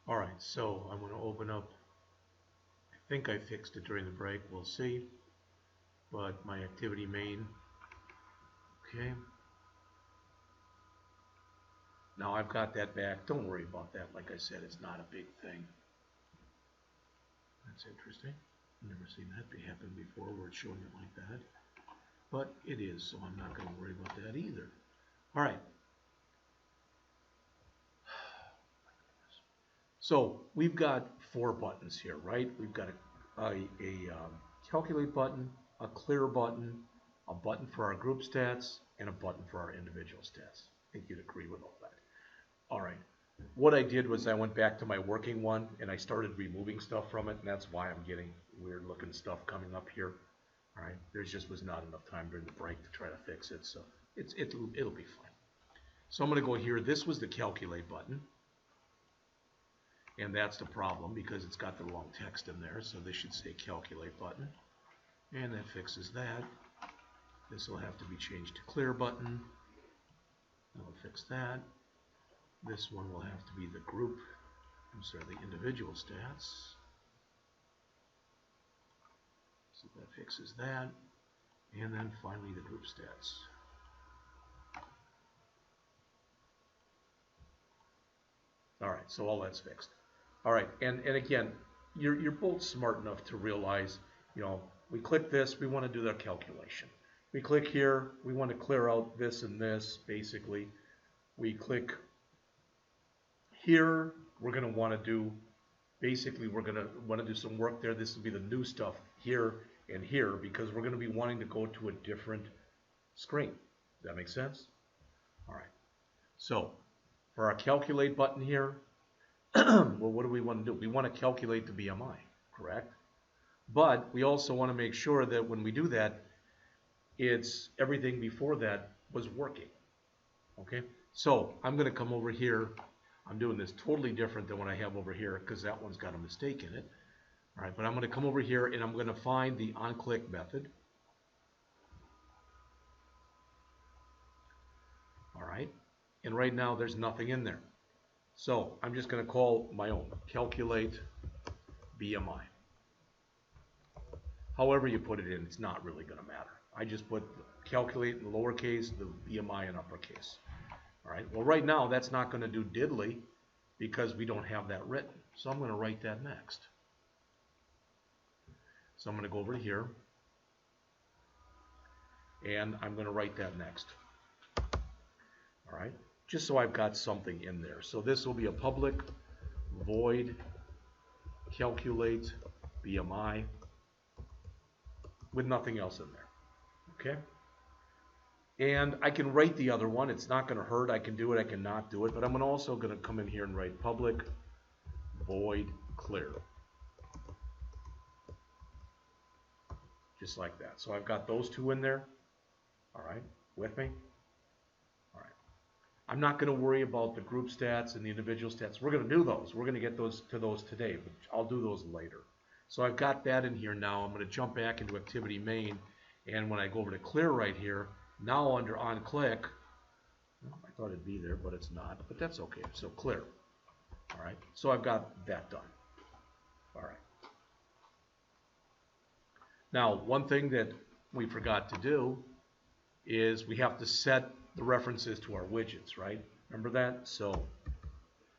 Alright, so I'm going to open up, I think I fixed it during the break, we'll see, but my activity main, okay. Now I've got that back, don't worry about that, like I said, it's not a big thing. That's interesting, I've never seen that happen before where it's showing it like that, but it is, so I'm not going to worry about that either. Alright. So we've got 4 buttons here, right? We've got a calculate button, a clear button, a button for our group stats, and a button for our individual stats. I think you'd agree with all that. All right. What I did was I went back to my working one and I started removing stuff from it, and that's why I'm getting weird looking stuff coming up here. All right. There just was not enough time during the break to try to fix it, so it'll be fine. So I'm going to go here. This was the calculate button. And that's the problem because it's got the wrong text in there. So this should say calculate button. And that fixes that. This will have to be changed to clear button. That'll fix that. This one will have to be the group, I'm sorry, the individual stats. So that fixes that. And then finally the group stats. All right, so all that's fixed. All right, and again, you're both smart enough to realize, you know, we click this, we want to do the calculation. We click here, we want to clear out this and this, basically. We click here, we're going to want to do, basically we're going to want to do some work there. This will be the new stuff here and here because we're going to be wanting to go to a different screen. Does that make sense? All right, so for our calculate button here, well, what do we want to do? We want to calculate the BMI, correct? But we also want to make sure that when we do that, it's everything before that was working. Okay, so I'm going to come over here. I'm doing this totally different than what I have over here because that one's got a mistake in it. All right, but I'm going to come over here and I'm going to find the onClick method. All right, and right now there's nothing in there. So I'm just going to call my own calculate BMI. However you put it in, it's not really going to matter. I just put calculate in lowercase, the BMI in uppercase. All right. Well, right now that's not going to do diddly because we don't have that written. So I'm going to write that next. So I'm going to go over here and I'm going to write that next. All right. Just so I've got something in there. So this will be a public void calculate BMI with nothing else in there. Okay? And I can write the other one. It's not going to hurt. I can do it. I can not do it. But I'm also going to come in here and write public void clear. Just like that. So I've got those two in there. All right? With me? I'm not going to worry about the group stats and the individual stats. We're going to do those. We're going to get those to those today, but I'll do those later. So I've got that in here now. I'm going to jump back into activity main, and when I go over to clear right here, now under onClick, well, I thought it'd be there, but it's not, but that's okay. So clear. All right. So I've got that done. All right. Now, one thing that we forgot to do is we have to set the references to our widgets, right? Remember that? So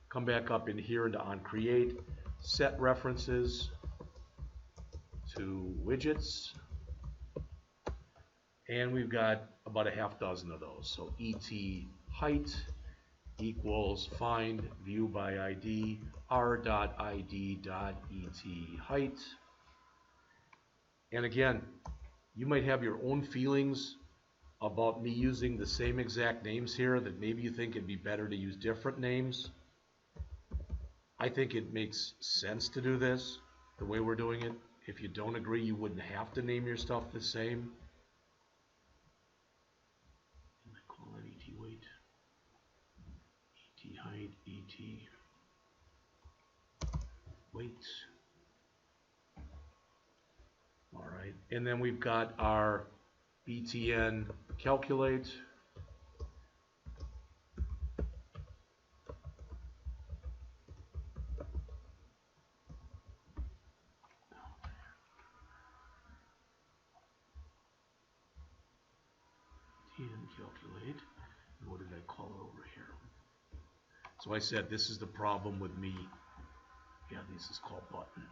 come back up in here into onCreate, set references to widgets, and we've got about a half dozen of those. So ET height equals find view by ID r.id.et height. And again, you might have your own feelings about me using the same exact names here, that maybe you think it'd be better to use different names. I think it makes sense to do this the way we're doing it. If you don't agree, you wouldn't have to name your stuff the same. I call that ET weight, ET height, ET weight. All right, and then we've got our BTN calculate. calculate. And what did I call it over here? So I said this is the problem with me. Yeah, this is called button.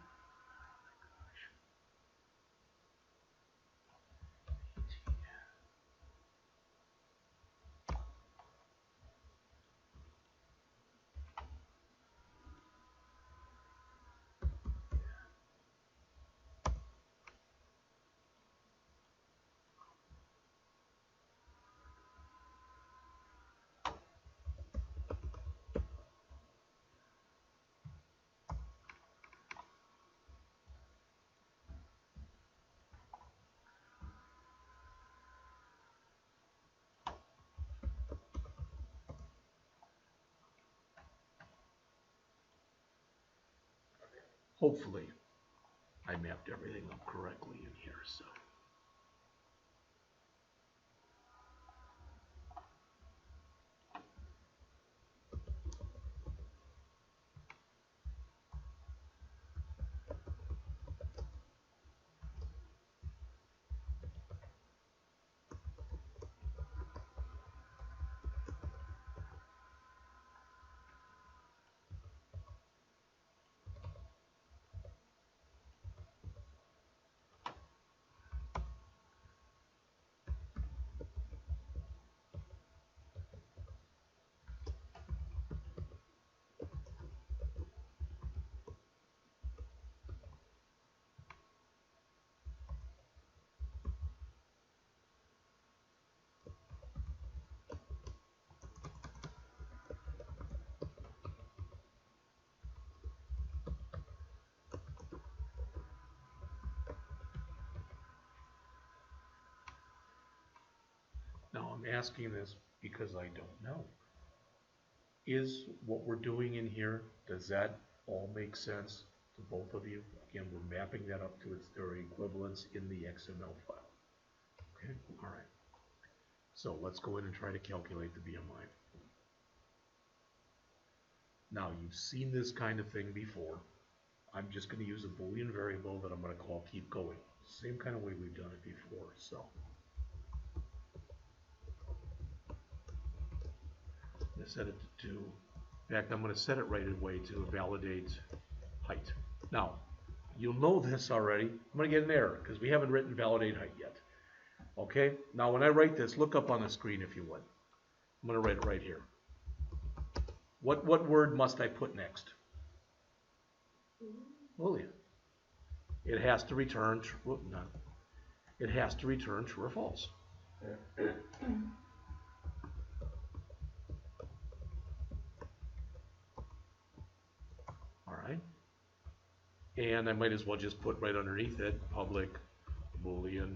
Hopefully, I mapped everything up correctly in here. So. Now I'm asking this because I don't know. Is what we're doing in here, does that all make sense to both of you? Again, we're mapping that up to their equivalents in the XML file. Okay, all right. So let's go in and try to calculate the BMI. Now you've seen this kind of thing before. I'm just going to use a Boolean variable that I'm going to call keep going. Same kind of way we've done it before. So I'm going to set it to 2. In fact, I'm going to set it right away to validate height. Now, you'll know this already. I'm going to get an error because we haven't written validate height yet. Okay? Now, when I write this, look up on the screen if you would. I'm going to write it right here. What word must I put next? Boolean. It has to return true. It has to return true or false. All right. And I might as well just put right underneath it public Boolean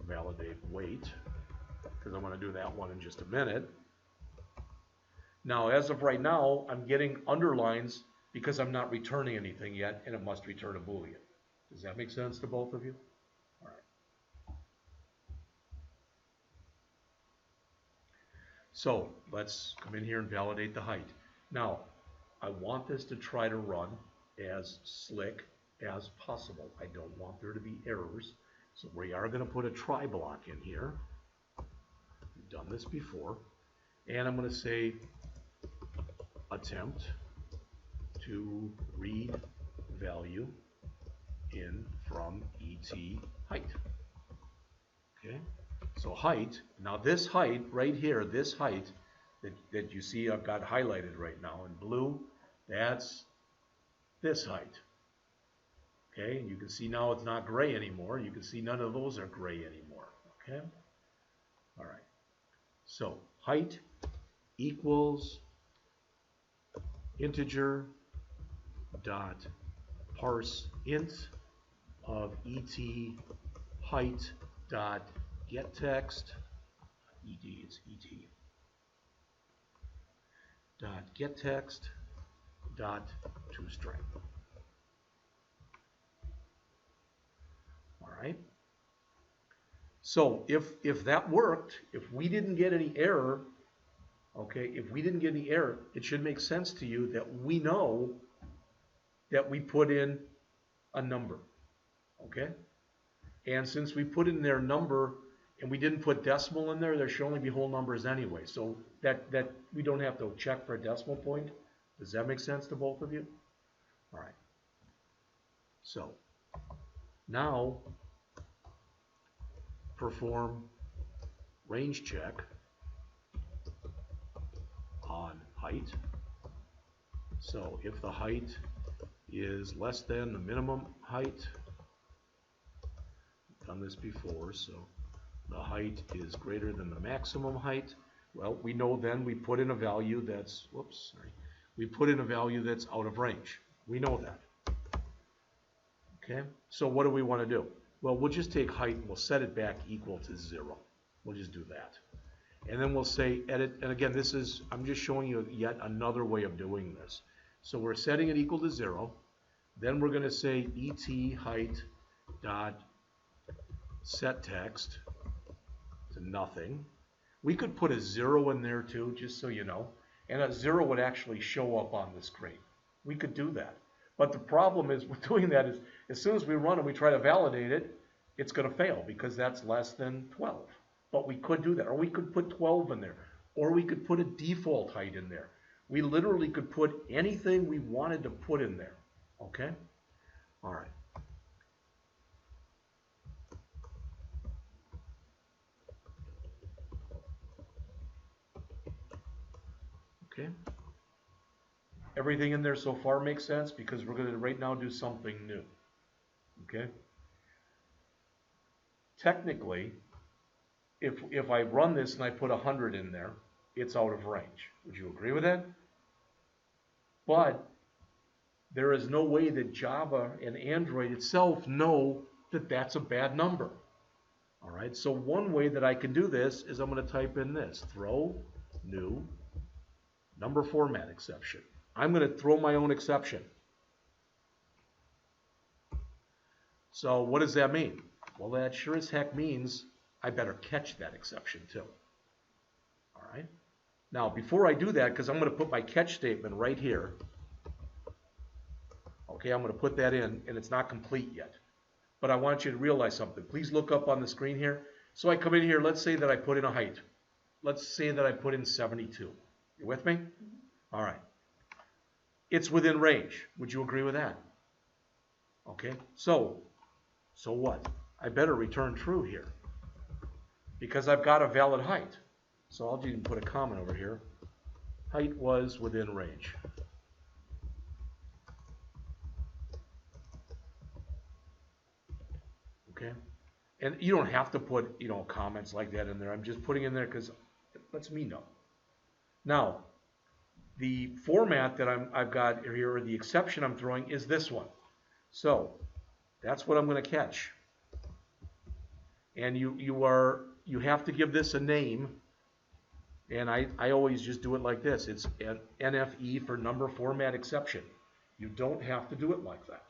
validate weight, because I'm going to do that one in just a minute. Now, as of right now, I'm getting underlines because I'm not returning anything yet, and it must return a Boolean. Does that make sense to both of you? All right. So let's come in here and validate the height. Now, I want this to try to run as slick as possible. I don't want there to be errors. So we are going to put a try block in here. We've done this before. And I'm going to say attempt to read value in from ET height. Okay, so height, now this height right here, this height that you see I've got highlighted right now in blue, that's this height. Okay, and you can see now it's not gray anymore. You can see none of those are gray anymore. Okay, all right, so height equals integer dot parse int of ET height dot get text it's ET dot get text dot toString. All right. So if that worked, if we didn't get any error, okay, if we didn't get any error, it should make sense to you that we know that we put in a number, okay? And since we put in their number and we didn't put decimal in there, there should only be whole numbers anyway. So that we don't have to check for a decimal point. Does that make sense to both of you? All right. So now perform range check on height. So if the height is less than the minimum height, I've done this before, so the height is greater than the maximum height, well, we know then we put in a value that's, whoops, sorry, we put in a value that's out of range. We know that. Okay, so what do we want to do? Well, we'll just take height and we'll set it back equal to 0. We'll just do that. And then we'll say edit, and again, this is, I'm just showing you yet another way of doing this. So we're setting it equal to 0. Then we're going to say et height dot set text to nothing. We could put a 0 in there too, just so you know. And a 0 would actually show up on the screen. We could do that. But the problem is with doing that is as soon as we run and we try to validate it, it's going to fail because that's less than 12. But we could do that. Or we could put 12 in there. Or we could put a default height in there. We literally could put anything we wanted to put in there. Okay? All right. Okay. Everything in there so far makes sense because we're going to right now do something new. Okay? Technically, if I run this and I put 100 in there, it's out of range. Would you agree with that? But there is no way that Java and Android itself know that that's a bad number. All right, so one way that I can do this is I'm going to type in this, throw new number format exception. I'm going to throw my own exception. So what does that mean? Well, that sure as heck means I better catch that exception too. All right. Now, before I do that, because I'm going to put my catch statement right here. Okay, I'm going to put that in, and it's not complete yet. But I want you to realize something. Please look up on the screen here. So I come in here. Let's say that I put in a height. Let's say that I put in 72. You with me? All right. It's within range. Would you agree with that? Okay. So what? I better return true here because I've got a valid height. So I'll even put a comment over here. Height was within range. Okay. And you don't have to put, comments like that in there. I'm just putting in there because it lets me know. Now, the format that I've got here, or the exception I'm throwing, is this one. So that's what I'm going to catch. And you have to give this a name. And I always just do it like this. It's NFE for number format exception. You don't have to do it like that.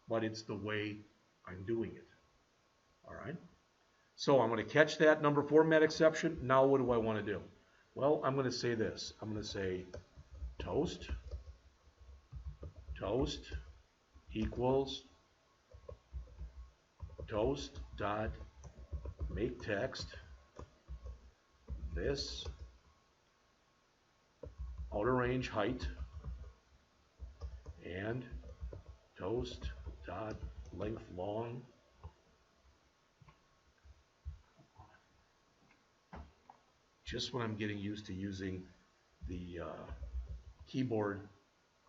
But it's the way I'm doing it. All right. So I'm going to catch that number format exception. Now what do I want to do? Well, I'm going to say this. I'm going to say toast equals toast dot make text this outer range height and toast dot length long just when I'm getting used to using the keyboard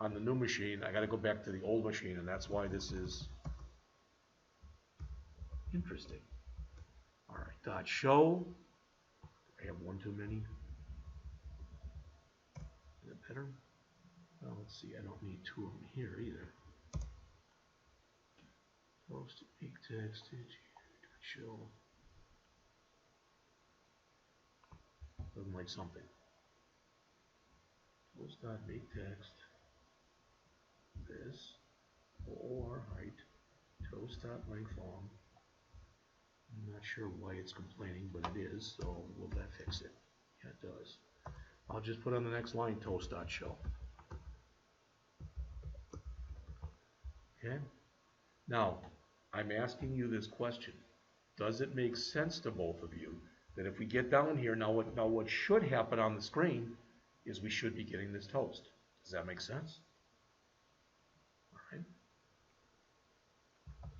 on the new machine, I got to go back to the old machine, and that's why this is interesting. All right, dot show. I have one too many. Is it better? Well, let's see. I don't need two of them here either. Post make text dot show. Doesn't like something. Post dot make text this or height toast dot length long. I'm not sure why it's complaining, but it is, so will that fix it? Yeah, it does. I'll just put on the next line toast dot show. Okay. Now I'm asking you this question. Does it make sense to both of you that if we get down here, now what should happen on the screen is we should be getting this toast? Does that make sense? All right.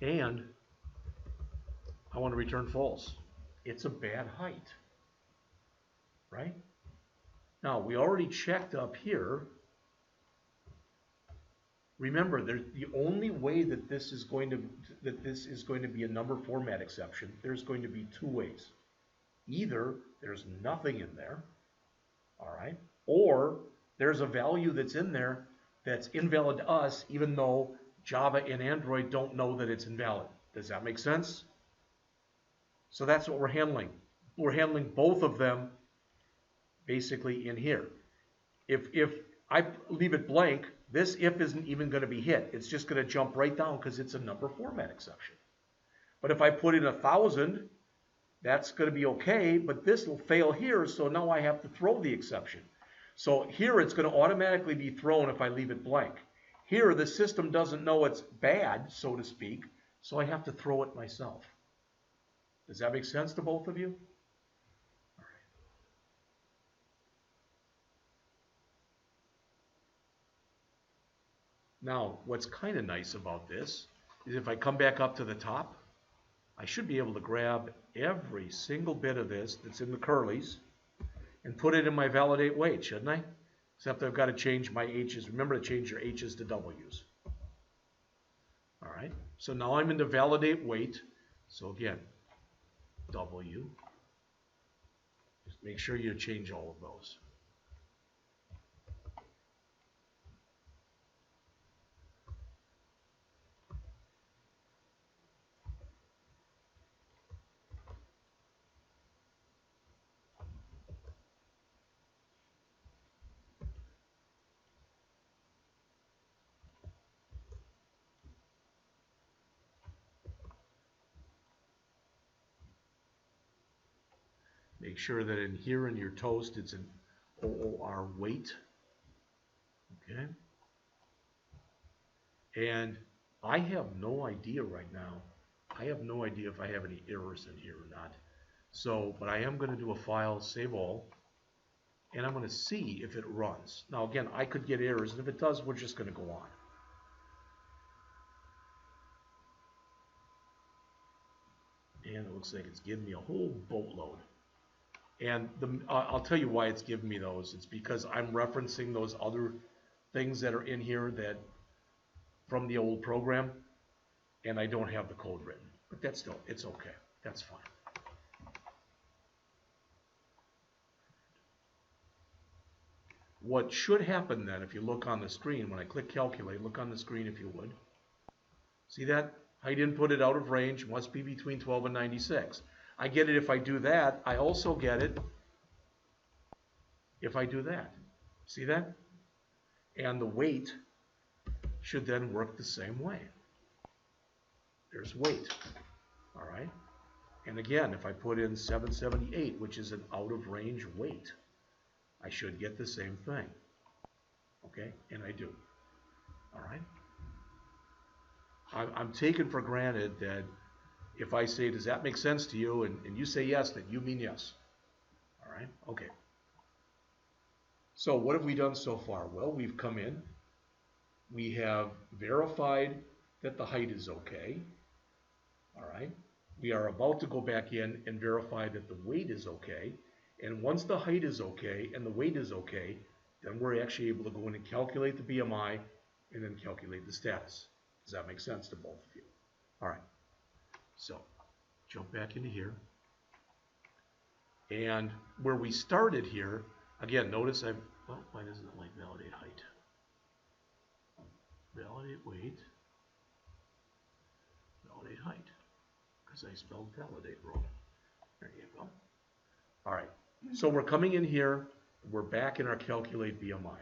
And I want to return false. It's a bad height, right? Now, we already checked up here. Remember, the only way that this is going to be a number format exception, there's going to be two ways. Either there's nothing in there, all right, or there's a value that's in there that's invalid to us, even though Java and Android don't know that it's invalid. Does that make sense? So that's what we're handling. We're handling both of them basically in here. If I leave it blank, this if isn't even going to be hit. It's just going to jump right down because it's a number format exception. But if I put in 1,000, that's going to be okay, but this will fail here, so now I have to throw the exception. So here it's going to automatically be thrown if I leave it blank. Here the system doesn't know it's bad, so to speak, so I have to throw it myself. Does that make sense to both of you? All right. Now, what's kind of nice about this is if I come back up to the top, I should be able to grab every single bit of this that's in the curlies and put it in my validate wait, shouldn't I? Except I've got to change my H's. Remember to change your H's to W's. All right, so now I'm into validate wait. So again, W. Just make sure you change all of those. Make sure that in here in your toast it's an OOR wait. Okay. And I have no idea right now. I have no idea if I have any errors in here or not. So, but I am going to do a file save all, and I'm going to see if it runs. Now again, I could get errors, and if it does, we're just going to go on. And it looks like it's giving me a whole boatload. And I'll tell you why it's giving me those. It's because I'm referencing those other things that are in here that from the old program, and I don't have the code written. But that's still, it's okay. That's fine. What should happen then, if you look on the screen, when I click calculate, look on the screen if you would. See that? Height inputted out of range must be between 12 and 96. I get it if I do that. I also get it if I do that. See that? And the weight should then work the same way. There's weight. All right? And again, if I put in 778, which is an out of range weight, I should get the same thing. Okay? And I do. All right? I'm taking for granted that if I say, does that make sense to you? And you say yes, then you mean yes. All right? Okay. So what have we done so far? Well, we've come in. We have verified that the height is okay. All right? We are about to go back in and verify that the weight is okay. And once the height is okay and the weight is okay, then we're actually able to go in and calculate the BMI and then calculate the status. Does that make sense to both of you? All right. So, jump back into here. And where we started here, again, notice I've, well, why doesn't it like validate height? Validate weight. Validate height. Because I spelled validate wrong. There you go. All right. So we're coming in here. We're back in our calculate BMI.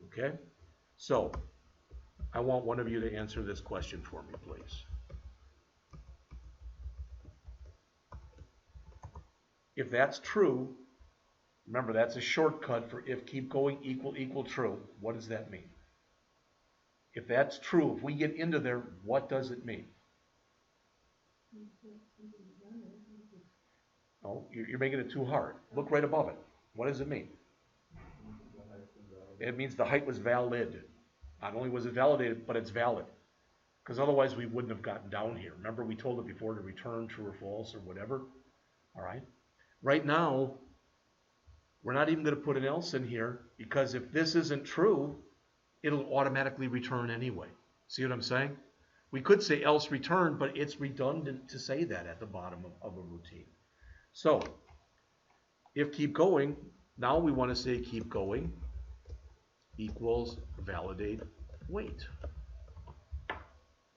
Okay? So, I want one of you to answer this question for me, please. If that's true, remember that's a shortcut for if keep going equal true. What does that mean? If that's true, if we get into there, what does it mean? No, you're making it too hard. Look right above it. What does it mean? It means the height was valid. Not only was it validated, but it's valid. Because otherwise we wouldn't have gotten down here. Remember we told it before to return true or false or whatever? All right. Right now, we're not even going to put an else in here because if this isn't true, it'll automatically return anyway. See what I'm saying? We could say else return, but it's redundant to say that at the bottom of a routine. So, if keep going, now we want to say keep going equals validate wait.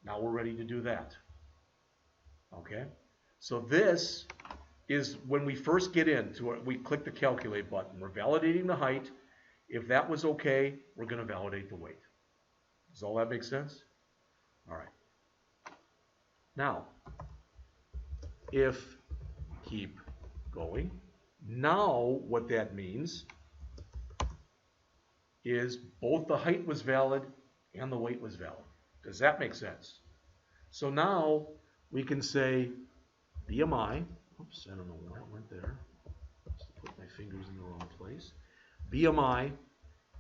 Now we're ready to do that. Okay? So this is when we first get into it, we click the calculate button. We're validating the height. If that was okay, we're going to validate the weight. Does all that make sense? All right. Now, if keep going, now what that means is both the height was valid and the weight was valid. Does that make sense? So now we can say BMI, oops, I don't know why it went there. Just put my fingers in the wrong place. BMI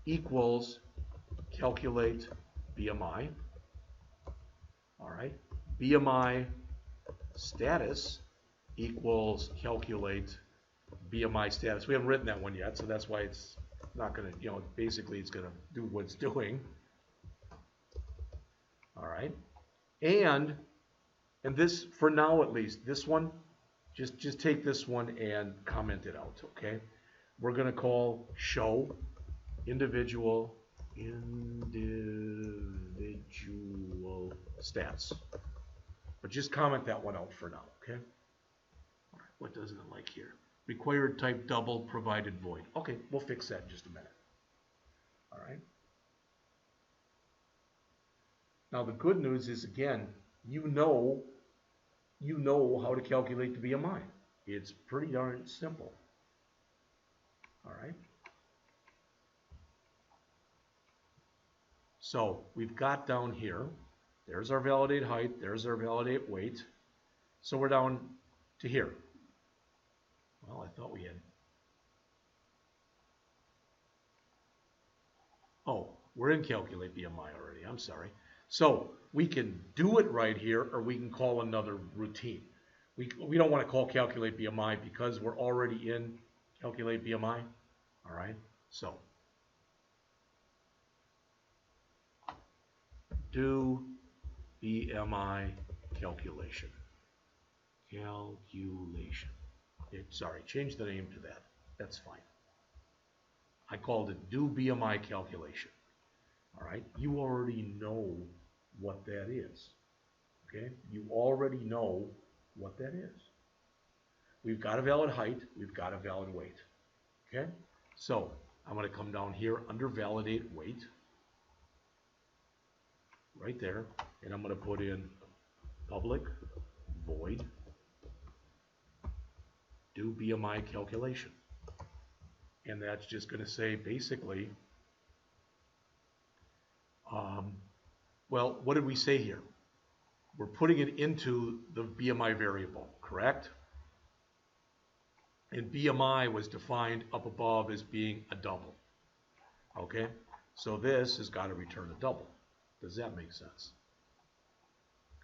equals calculate BMI. All right. BMI status equals calculate BMI status. We haven't written that one yet, so that's why it's not going to, basically it's going to do what it's doing. All right. And this, for now at least, this one, just take this one and comment it out, okay? We're going to call show individual stats. But just comment that one out for now, okay? All right, what doesn't it like here? Required type double provided void. Okay, we'll fix that in just a minute. All right. Now the good news is, again, you know how to calculate the BMI. It's pretty darn simple. All right. So we've got down here, there's our validate height, there's our validate weight. So we're down to here. Well, I thought we had. Oh, we're in calculate BMI already. I'm sorry. So we can do it right here, or we can call another routine. We don't want to call calculate BMI because we're already in calculate BMI. All right. So do BMI calculation. Sorry, change the name to that. That's fine. I called it do BMI calculation. All right, you already know what that is. Okay, you already know what that is. We've got a valid height, we've got a valid weight. Okay, so I'm going to come down here under validate weight, right there, and I'm going to put in public void do BMI calculation. And that's just going to say basically, well, what did we say here? We're putting it into the BMI variable, correct? And BMI was defined up above as being a double. Okay? So this has got to return a double. Does that make sense?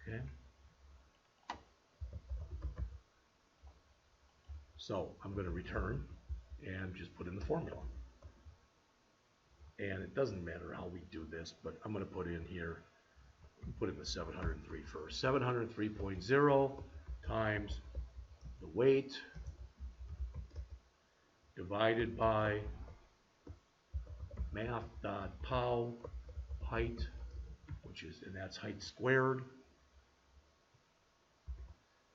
Okay? So I'm going to return and just put in the formula. And it doesn't matter how we do this, but I'm going to put in here, put in the 703 first. 703.0 times the weight divided by math.pow height, and that's height squared.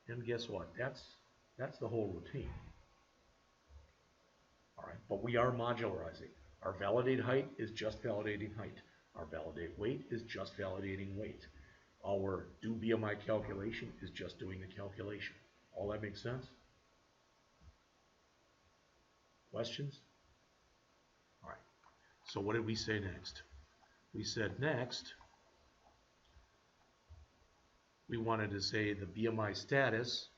And guess what? That's the whole routine. All right, but we are modularizing. Our validate height is just validating height. Our validate weight is just validating weight. Our do BMI calculation is just doing the calculation. All that makes sense? Questions? All right, so what did we say next? We said next, we wanted to say the Bmi status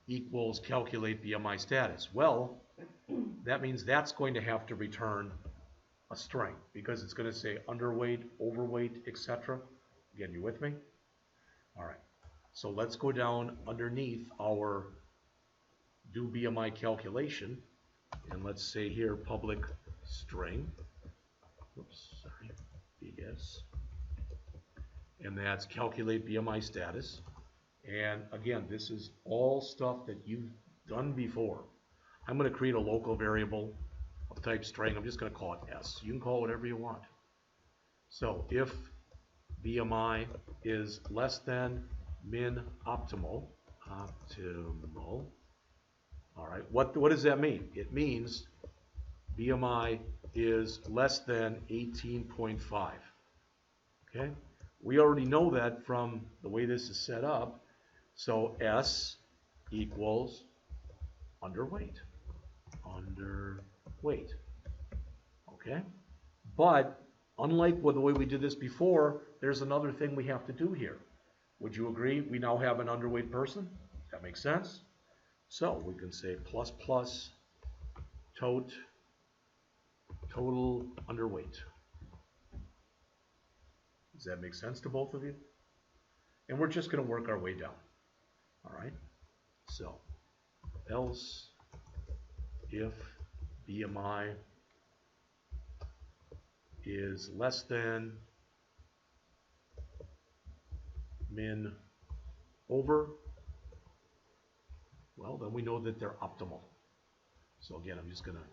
equals calculate Bmi status. Well, that means that's going to have to return a string because it's going to say underweight, overweight, etc. Again, you with me? All right. So let's go down underneath our do Bmi calculation, and let's say here public string. Oops, sorry, BS. And that's calculate Bmi status. And again, this is all stuff that you've done before. I'm going to create a local variable of type string. I'm just going to call it S. You can call it whatever you want. So if Bmi is less than min optimal, all right, what does that mean? It means Bmi is less than 18.5. Okay? We already know that from the way this is set up. So S equals underweight. Underweight. Okay? But unlike the way we did this before, there's another thing we have to do here. Would you agree? We now have an underweight person. Does that make sense? So we can say plus plus total underweight. Does that make sense to both of you? And we're just going to work our way down. All right. So else if Bmi is less than min over, well, then we know that they're optimal. So again, I'm just going to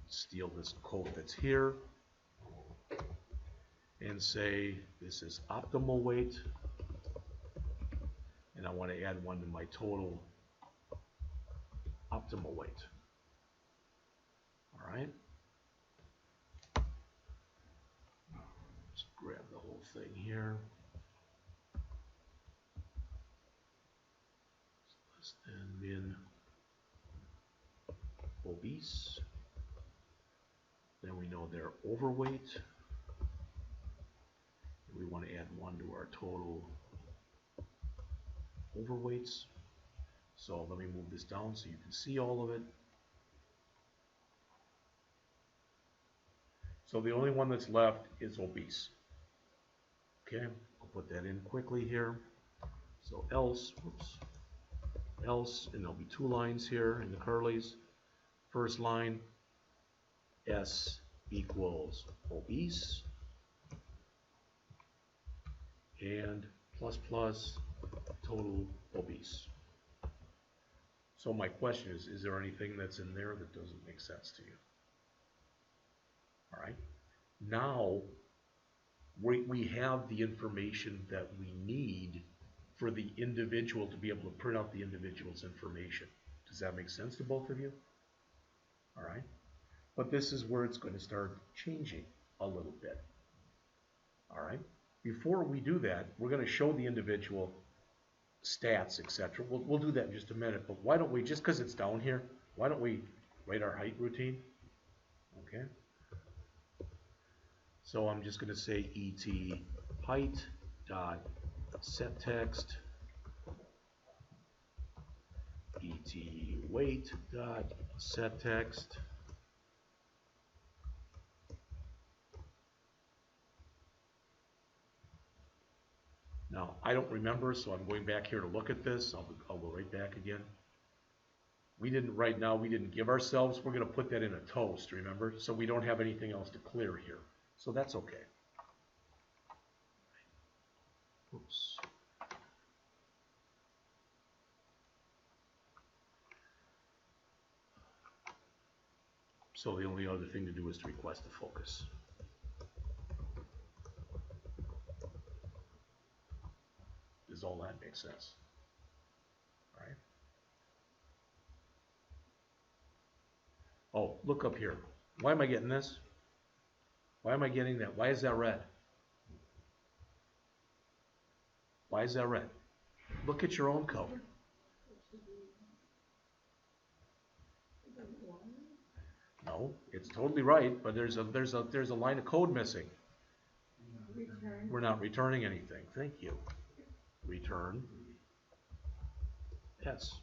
steal this code that's here and say this is optimal weight, and I want to add one to my total optimal weight. All right. Let's grab the whole thing here. Less than min obese. Then we know they're overweight. We want to add one to our total overweights. So let me move this down so you can see all of it. So the only one that's left is obese. Okay, I'll put that in quickly here. So else, and there'll be two lines here in the curlies. First line, S equals obese, and plus plus total obese. So my question is there anything that's in there that doesn't make sense to you? All right. Now we have the information that we need for the individual to be able to print out the individual's information. Does that make sense to both of you? All right. But this is where it's going to start changing a little bit. All right. Before we do that, we're going to show the individual stats, etc. We'll do that in just a minute. But why don't we, just because it's down here, why don't we write our height routine? Okay. So I'm just going to say et height dot set text et weight dot set text. Now I don't remember, so I'm going back here to look at this. I'll go right back again. We didn't right now. We didn't give ourselves. We're going to put that in a toast. Remember, so we don't have anything else to clear here. So that's okay. Oops. So the only other thing to do is to request a focus. Does all that make sense? All right. Oh, look up here. Why am I getting this? Why am I getting that? Why is that red? Why is that red? Look at your own color. No, it's totally right, but there's a line of code missing. Return. We're not returning anything. Thank you. Return S.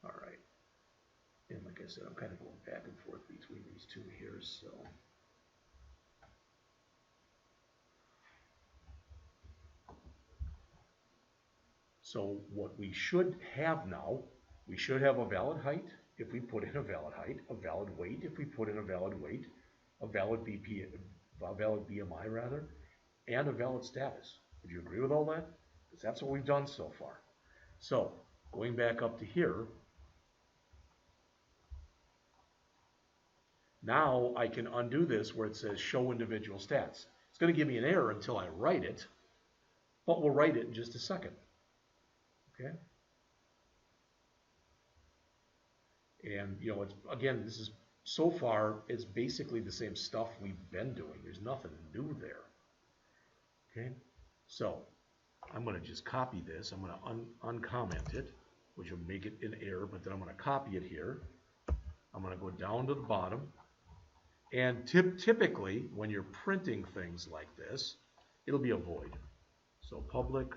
All right. And like I said, I'm kind of going back and forth between these two here, so. So what we should have now, we should have a valid height if we put in a valid height, a valid weight if we put in a valid weight, a valid BMI rather, and a valid status. Would you agree with all that? Because that's what we've done so far. So going back up to here, now I can undo this where it says show individual stats. It's going to give me an error until I write it, but we'll write it in just a second. Okay? And you know, it's, again, this is so far it's basically the same stuff we've been doing. There's nothing new there. Okay? So I'm going to just copy this. I'm going to uncomment it, which will make it an error, but then I'm going to copy it here. I'm going to go down to the bottom. And typically, when you're printing things like this, it'll be a void. So public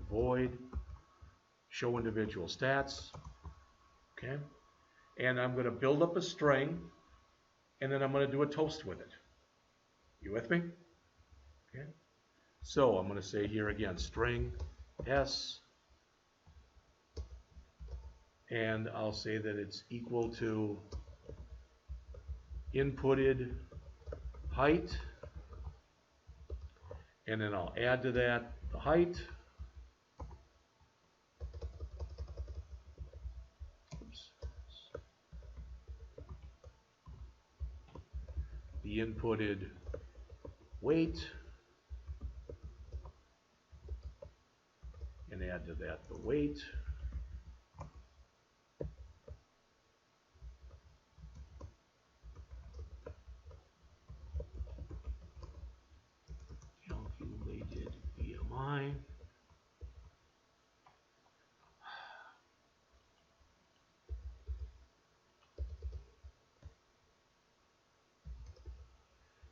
void show individual stats. Okay? And I'm going to build up a string, and then I'm going to do a toast with it. You with me? Okay? So I'm going to say here again, string S, and I'll say that it's equal to inputted height, and then I'll add to that the height. The inputted weight, and add to that the weight. Calculated BMI.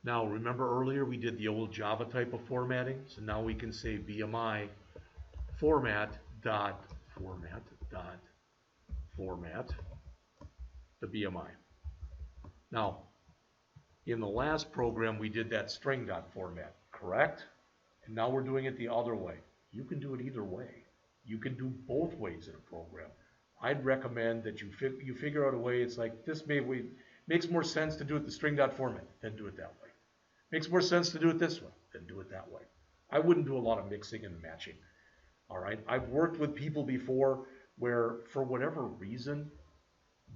Now, remember earlier we did the old Java type of formatting, so now we can say BMI format the BMI. Now, in the last program we did that string dot format, correct? And now we're doing it the other way. You can do it either way. You can do both ways in a program. I'd recommend that you figure out a way. It's like this makes more sense to do it the string dot format, then do it that way. Makes more sense to do it this way, then do it that way. I wouldn't do a lot of mixing and matching. All right, I've worked with people before where, for whatever reason,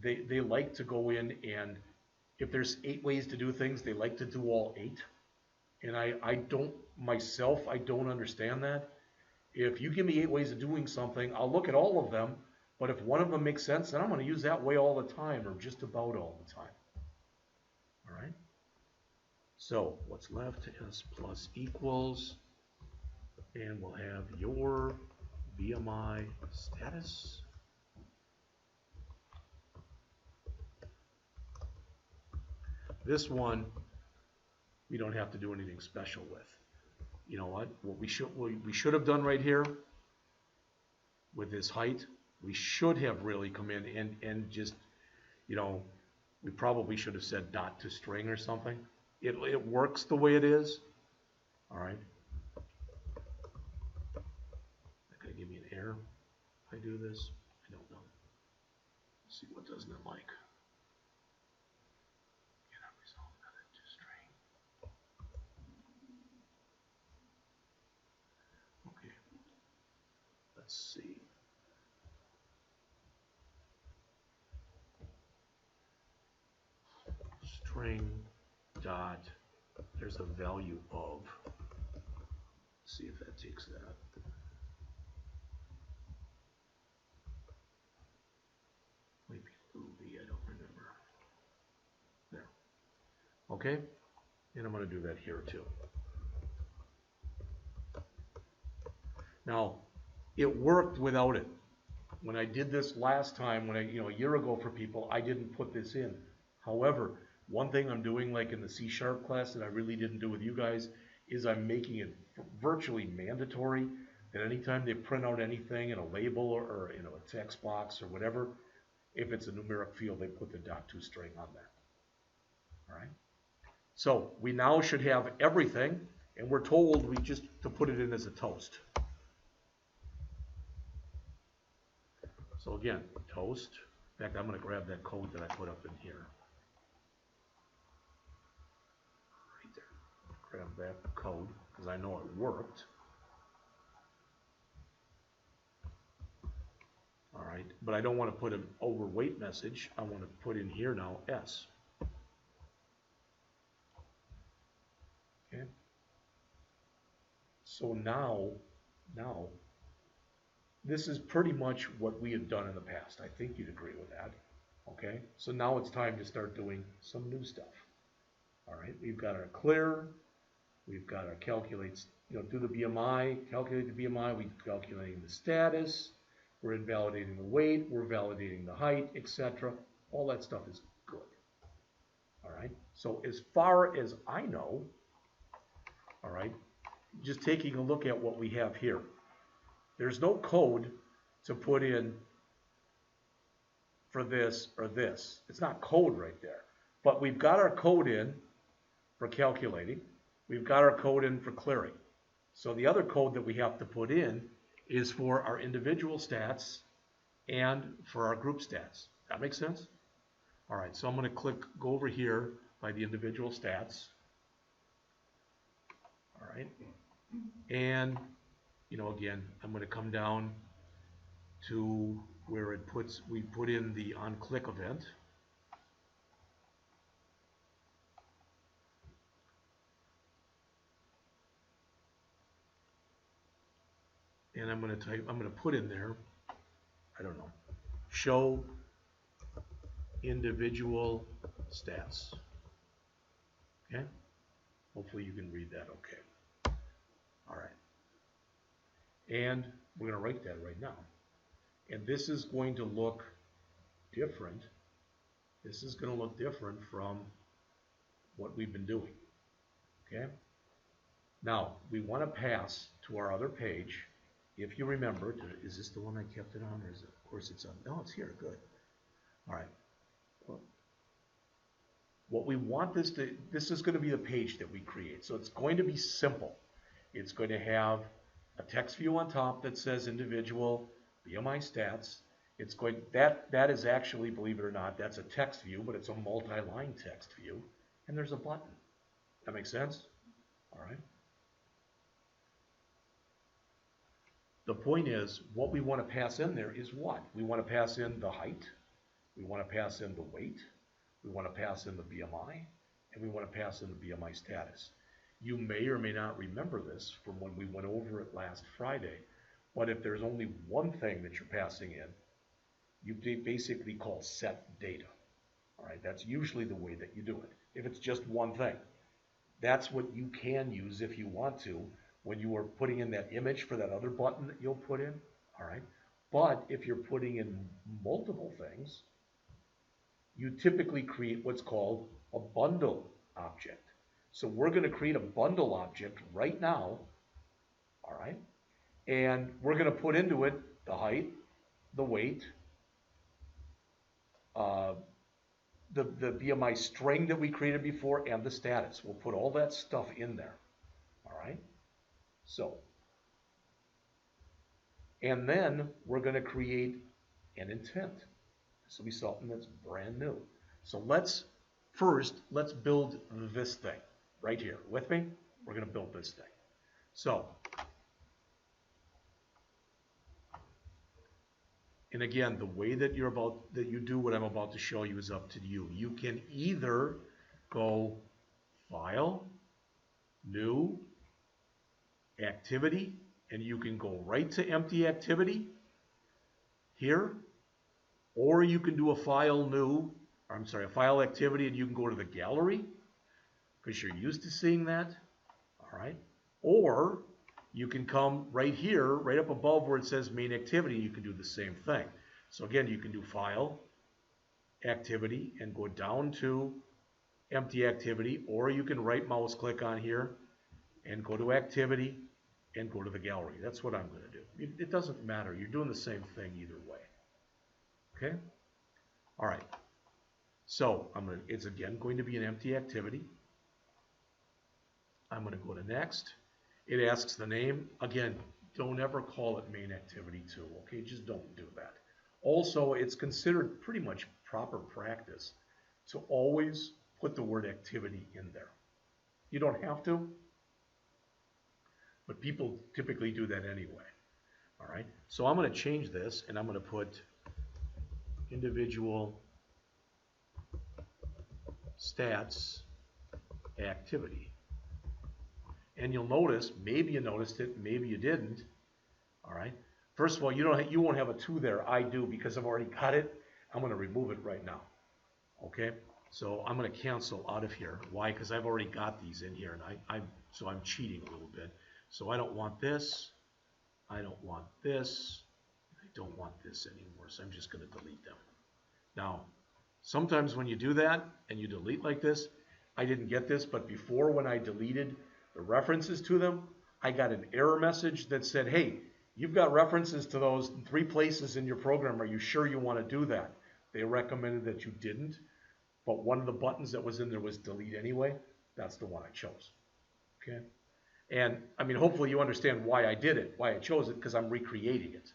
they like to go in and if there's 8 ways to do things, they like to do all 8. And I don't myself, I don't understand that. If you give me 8 ways of doing something, I'll look at all of them. But if one of them makes sense, then I'm going to use that way all the time, or just about all the time. All right. So what's left? S plus equals, and we'll have your BMI status. This one, we don't have to do anything special with. You know what? What we should have done right here with this height, we should have really come in and just, you know, we probably should have said dot to string or something. It works the way it is. All right. Is that going to give me an error if I do this? I don't know. Let's see, what doesn't it like? Cannot resolve method to string. Okay. Let's see. String dot, there's a value of. Let's see if that takes that. Maybe Ruby, I don't remember. There. Okay, and I'm going to do that here too. Now, it worked without it. When I did this last time, a year ago for people, I didn't put this in. However, One thing I'm doing, like in the C# class that I really didn't do with you guys, is I'm making it virtually mandatory that anytime they print out anything in a label or you know, a text box or whatever, if it's a numeric field, they put the .2 string on there. All right. So we now should have everything, and we're told we just to put it in as a toast. So again, toast. In fact, I'm going to grab that code that I put up in here. Right there. Grab that code because I know it worked. All right, but I don't want to put an overweight message. I want to put in here now S. Okay. So now, this is pretty much what we have done in the past. I think you'd agree with that. Okay, so now it's time to start doing some new stuff. All right, we've got our clear, we've got our calculates, you know, do the BMI, calculate the BMI, we're calculating the status, we're invalidating the weight, we're validating the height, etc. All that stuff is good. All right, so as far as I know, all right, just taking a look at what we have here, there's no code to put in for this or this. It's not code right there. But we've got our code in for calculating. We've got our code in for clearing. So the other code that we have to put in is for our individual stats and for our group stats. That makes sense? All right, so I'm going to go over here by the individual stats. All right. And, you know, again, I'm going to come down to where we put in the onClick event. And I'm going to put in there, I don't know, show individual stats. Okay? Hopefully you can read that okay. All right. And we're going to write that right now. And this is going to look different. This is going to look different from what we've been doing. Okay? Now, we want to pass to our other page. If you remember, is this the one I kept it on? Or is it, of course it's on. No, it's here. Good. All right. Well, what we want this is going to be the page that we create. So it's going to be simple. It's going to have a text view on top that says individual BMI stats. It's going that is actually, believe it or not, that's a text view, but it's a multi-line text view, and there's a button. That makes sense? All right. The point is, what we want to pass in there is what? We want to pass in the height, we want to pass in the weight, we want to pass in the BMI, and we want to pass in the BMI status. You may or may not remember this from when we went over it last Friday, but if there's only one thing that you're passing in, you basically call set data. All right, that's usually the way that you do it. If it's just one thing, that's what you can use if you want to when you are putting in that image for that other button that you'll put in. All right, but if you're putting in multiple things, you typically create what's called a bundle object. So we're going to create a bundle object right now, all right, and we're going to put into it the height, the weight, the BMI string that we created before, and the status. We'll put all that stuff in there, all right? So, and then we're going to create an intent. This will be something that's brand new. So let's build this thing right here. With me? We're going to build this thing. So, and again, the way that you do what I'm about to show you is up to you. You can either go File, New, Activity, and you can go right to Empty Activity here, or you can do a File Activity, and you can go to the Gallery because you're used to seeing that. All right, or you can come right here, right up above where it says Main Activity, you can do the same thing. So again, you can do File, Activity, and go down to empty activity, or you can right mouse click on here and go to activity and go to the gallery. That's what I'm going to do. It doesn't matter. You're doing the same thing either way. Okay? All right. So it's again going to be an empty activity. I'm going to go to next. It asks the name. Again, don't ever call it main activity 2. Okay? Just don't do that. Also, it's considered pretty much proper practice to always put the word activity in there. You don't have to, but people typically do that anyway. All right, so I'm going to change this, and I'm going to put individual stats activity. And you'll notice, maybe you noticed it, maybe you didn't. All right. First of all, you won't have a 2 there. I do, because I've already got it. I'm going to remove it right now. Okay. So I'm going to cancel out of here. Why? Because I've already got these in here, and so I'm cheating a little bit. So I don't want this. I don't want this. I don't want this anymore. So I'm just going to delete them. Now, sometimes when you do that and you delete like this, I didn't get this, but before, when I deleted the references to them, I got an error message that said, hey, you've got references to those 3 places in your program. Are you sure you want to do that? They recommended that you didn't, but one of the buttons that was in there was delete anyway. That's the one I chose. Okay? And I mean, hopefully you understand why I did it, why I chose it, because I'm recreating it.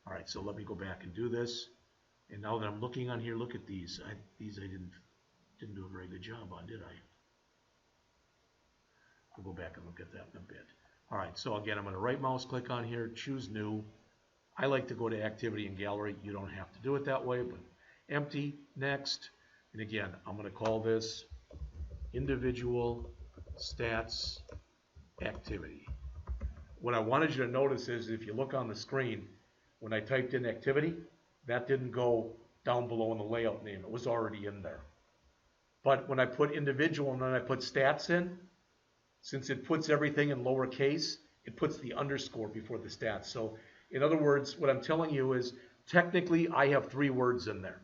All right, so let me go back and do this. And now that I'm looking on here, look at these. These I didn't do a very good job on, did I? I'll go back and look at that in a bit. All right, so again, I'm going to right mouse click on here, choose new. I like to go to activity and gallery. You don't have to do it that way, but empty, next. And again, I'm going to call this individual stats activity. What I wanted you to notice is, if you look on the screen, when I typed in activity, that didn't go down below in the layout name. It was already in there. But when I put individual and then I put stats in, since it puts everything in lowercase, it puts the underscore before the stats. So in other words, what I'm telling you is, technically I have 3 words in there.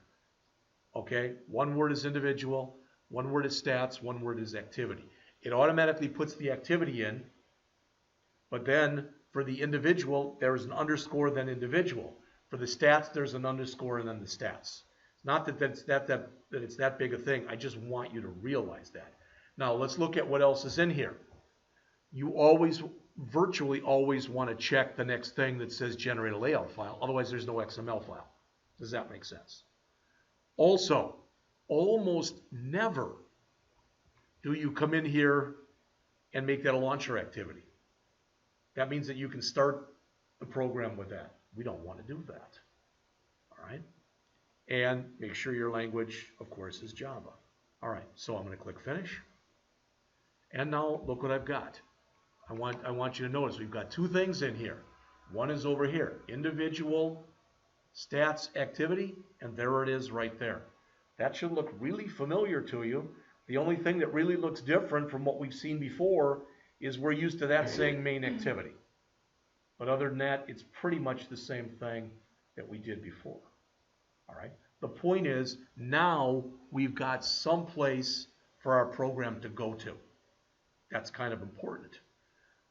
Okay? 1 word is individual, 1 word is stats, 1 word is activity. It automatically puts the activity in, but then for the individual, there's an underscore, then individual. For the stats, there's an underscore, and then the stats. Not that it's that big a thing. I just want you to realize that. Now, let's look at what else is in here. You virtually always want to check the next thing that says generate a layout file. Otherwise, there's no XML file. Does that make sense? Also, almost never do you come in here and make that a launcher activity. That means that you can start the program with that. We don't want to do that. All right? And make sure your language, of course, is Java. All right, so I'm going to click Finish. And now look what I've got. I want you to notice we've got 2 things in here. One is over here, individual stats activity, and there it is right there. That should look really familiar to you. The only thing that really looks different from what we've seen before is we're used to that saying main activity. But other than that, it's pretty much the same thing that we did before. All right. The point is, now we've got some place for our program to go to. That's kind of important.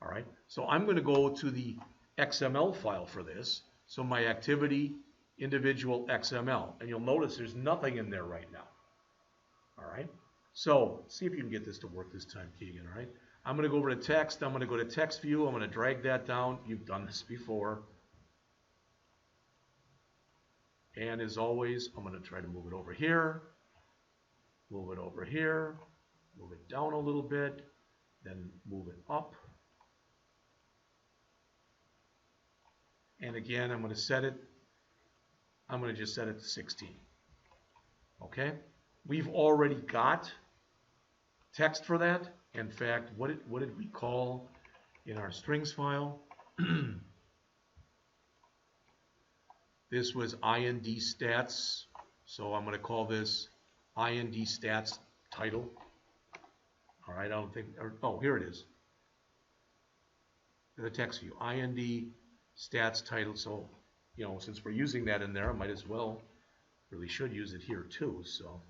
All right. So I'm going to go to the XML file for this. So my activity individual XML. And you'll notice there's nothing in there right now. All right. So see if you can get this to work this time, Keegan. All right. I'm going to go over to text. I'm going to go to text view. I'm going to drag that down. You've done this before. And as always, I'm going to try to move it over here, move it over here, move it down a little bit, then move it up. And again, I'm going to set it, I'm going to just set it to 16. Okay? We've already got text for that. In fact, what did we call in our strings file? This was IND stats, so I'm going to call this IND stats title. All right, I don't think, oh, here it is. The text view, IND stats title. So, you know, since we're using that in there, I might as well, really should use it here too. So,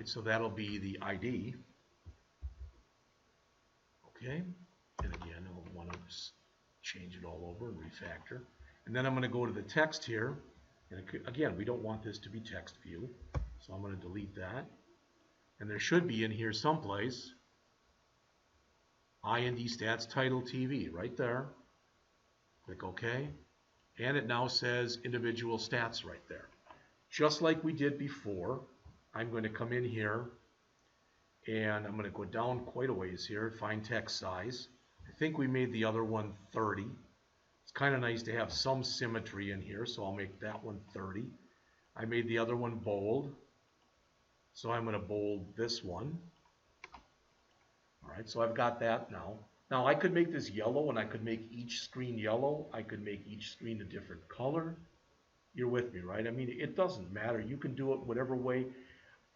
right, so that'll be the ID. Okay, and again, I'll want to change it all over and refactor. And then I'm going to go to the text here. And again, we don't want this to be text view, so I'm going to delete that. And there should be in here someplace IND stats title TV right there. Click OK. And it now says individual stats right there. Just like we did before, I'm going to come in here and I'm going to go down quite a ways here, find text size. I think we made the other one 30. It's kind of nice to have some symmetry in here, so I'll make that one 30. I made the other one bold, so I'm going to bold this one. All right, so I've got that now. Now I could make this yellow and I could make each screen yellow. I could make each screen a different color. You're with me, right? I mean, it doesn't matter. You can do it whatever way.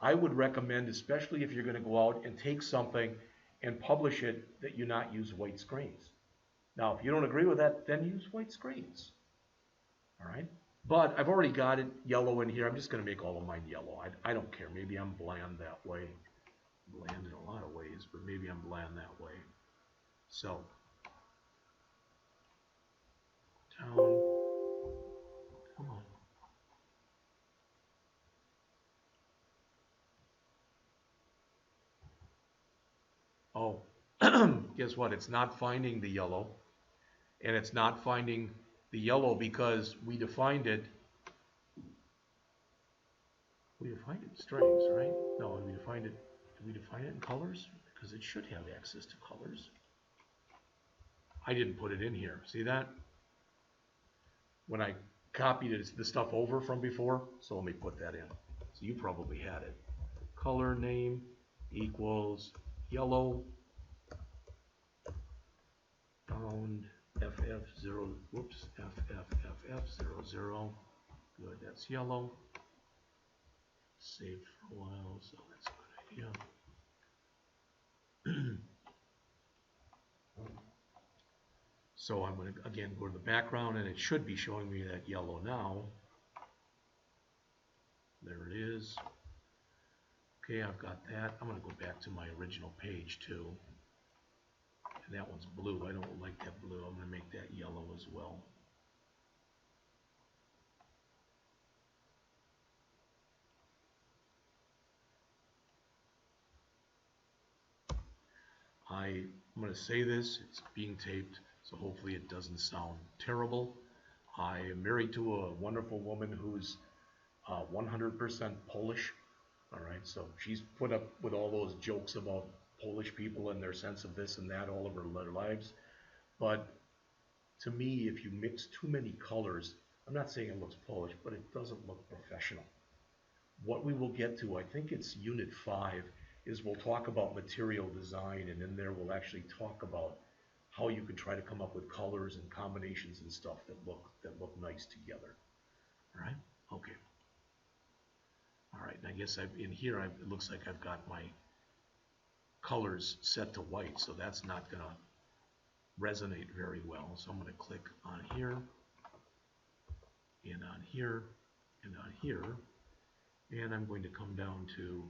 I would recommend, especially if you're going to go out and take something and publish it, that you not use white screens. Now, if you don't agree with that, then use white screens. All right? But I've already got it yellow in here. I'm just going to make all of mine yellow. I don't care. Maybe I'm bland that way. Bland in a lot of ways, but maybe I'm bland that way. So, down. Come on. Oh, guess what? It's not finding the yellow. And it's not finding the yellow because we defined it. We defined it in strings, right? No, we defined it. Did we define it in colors? Because it should have access to colors. I didn't put it in here. See that? When I copied it, the stuff over from before, so let me put that in. So you probably had it. Color name equals yellow. Found FF0, whoops, FFFF00. Good, that's yellow. Saved for a while, so that's a good idea. So I'm going to again go to the background, and it should be showing me that yellow now. There it is. Okay, I've got that. I'm going to go back to my original page too. And that one's blue. I don't like that blue. I'm going to make that yellow as well. I'm going to say this. It's being taped, so hopefully it doesn't sound terrible. I am married to a wonderful woman who's 100% Polish. All right, so she's put up with all those jokes about Polish people and their sense of this and that all of her lives. But to me, if you mix too many colors, I'm not saying it looks Polish, but it doesn't look professional. What we will get to, I think it's Unit 5, is we'll talk about material design, and in there we'll actually talk about how you can try to come up with colors and combinations and stuff that look nice together. All right? Okay. All right, and I guess in here it looks like I've got my colors set to white, so that's not going to resonate very well. So I'm going to click on here, and on here, and on here, and I'm going to come down to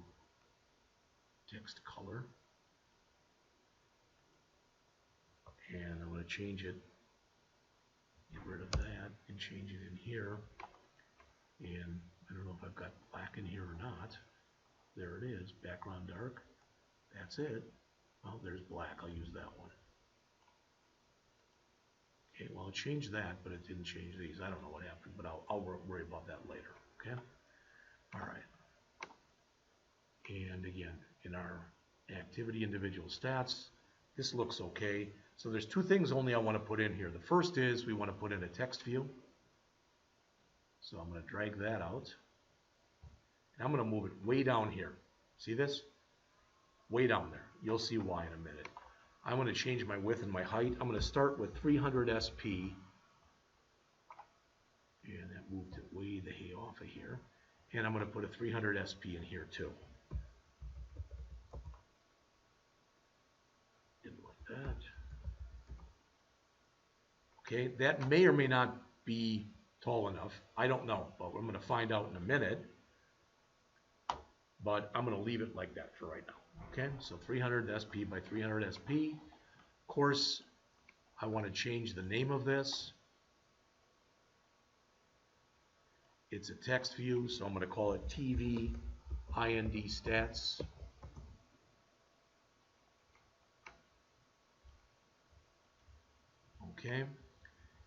text color, and I'm going to change it, get rid of that, and change it in here, and I don't know if I've got black in here or not. There it is, background dark. That's it. Well, there's black. I'll use that one. Okay, well, it changed that, but it didn't change these. I don't know what happened, but I'll worry about that later. Okay? All right. And again, in our activity individual stats, this looks okay. So there's two things only I want to put in here. The first is we want to put in a text view. So I'm going to drag that out. And I'm going to move it way down here. See this? Way down there. You'll see why in a minute. I'm going to change my width and my height. I'm going to start with 300 SP. And that moved it way the hay off of here. And I'm going to put a 300 SP in here too. Didn't like that. Okay, that may or may not be tall enough. I don't know, but I'm going to find out in a minute. but I'm going to leave it like that for right now. Okay, so 300 SP by 300 SP. Of course, I want to change the name of this. It's a text view, so I'm going to call it TV IND Stats. Okay,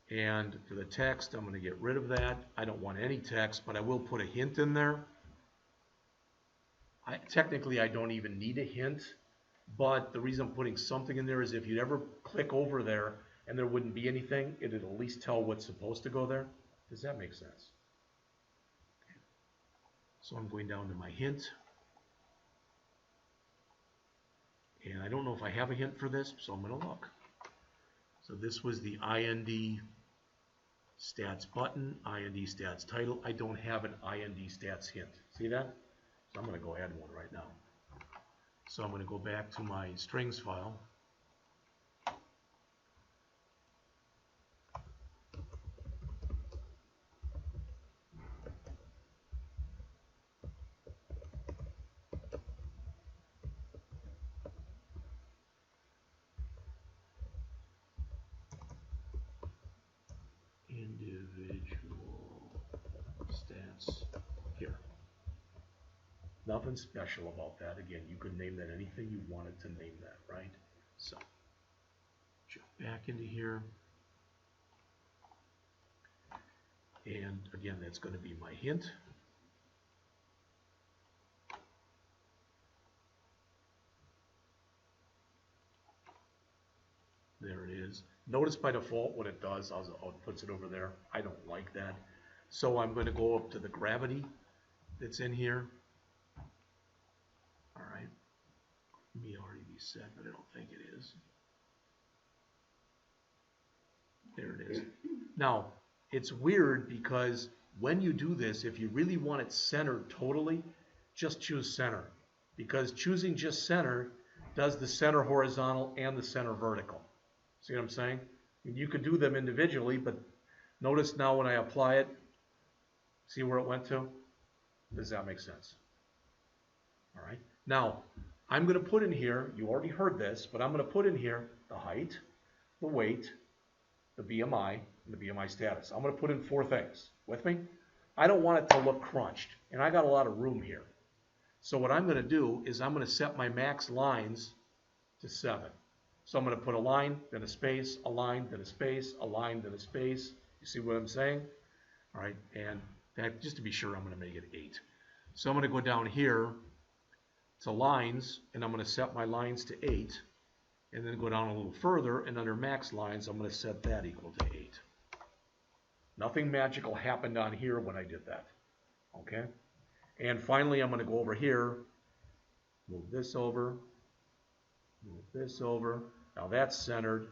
and for the text, I'm going to get rid of that. I don't want any text, but I will put a hint in there. Technically, I don't even need a hint, but the reason I'm putting something in there is if you'd ever click over there and there wouldn't be anything, it'd at least tell what's supposed to go there. Does that make sense? Okay. So I'm going down to my hint. And I don't know if I have a hint for this, so I'm going to look. So this was the IND Stats button, IND Stats title. I don't have an IND Stats hint. See that? So I'm going to go add one right now. So I'm going to go back to my strings file. Individual stats here. Nothing special about that. Again, you could name that anything you wanted to name that, right? So, jump back into here. And again, that's going to be my hint. There it is. Notice by default what it does, it puts it over there. I don't like that. So I'm going to go up to the gravity that's in here. All right. It may already be set, but I don't think it is. There it is. Now, it's weird because when you do this, if you really want it centered totally, just choose center. Because choosing just center does the center horizontal and the center vertical. See what I'm saying? You could do them individually, but notice now when I apply it, see where it went to? Does that make sense? All right. Now, I'm going to put in here, you already heard this, but I'm going to put in here the height, the weight, the BMI, and the BMI status. I'm going to put in 4 things. With me? I don't want it to look crunched, and I got a lot of room here. So what I'm going to do is I'm going to set my max lines to 7. So I'm going to put a line, then a space, a line, then a space, a line, then a space. You see what I'm saying? All right, and that, just to be sure, I'm going to make it 8. So I'm going to go down here to lines, and I'm going to set my lines to 8, and then go down a little further, and under max lines, I'm going to set that equal to 8. Nothing magical happened on here when I did that. Okay? And finally, I'm going to go over here, move this over, move this over. Now that's centered.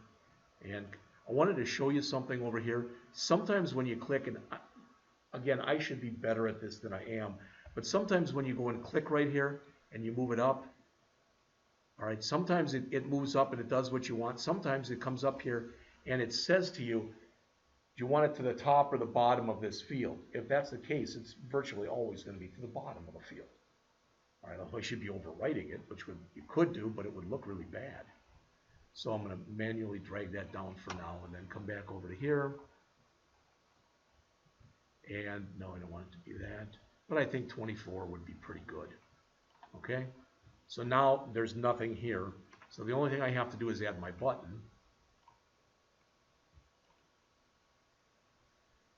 And I wanted to show you something over here. Sometimes when you click, and again, I should be better at this than I am, but sometimes when you go and click right here and you move it up, all right, sometimes it moves up and it does what you want. Sometimes it comes up here and it says to you, do you want it to the top or the bottom of this field? If that's the case, it's virtually always going to be to the bottom of the field. All right, although I should be overwriting it, which you could do, but it would look really bad. So I'm going to manually drag that down for now and then come back over to here. And no, I don't want it to be that. But I think 24 would be pretty good. Okay? So now there's nothing here. So the only thing I have to do is add my button.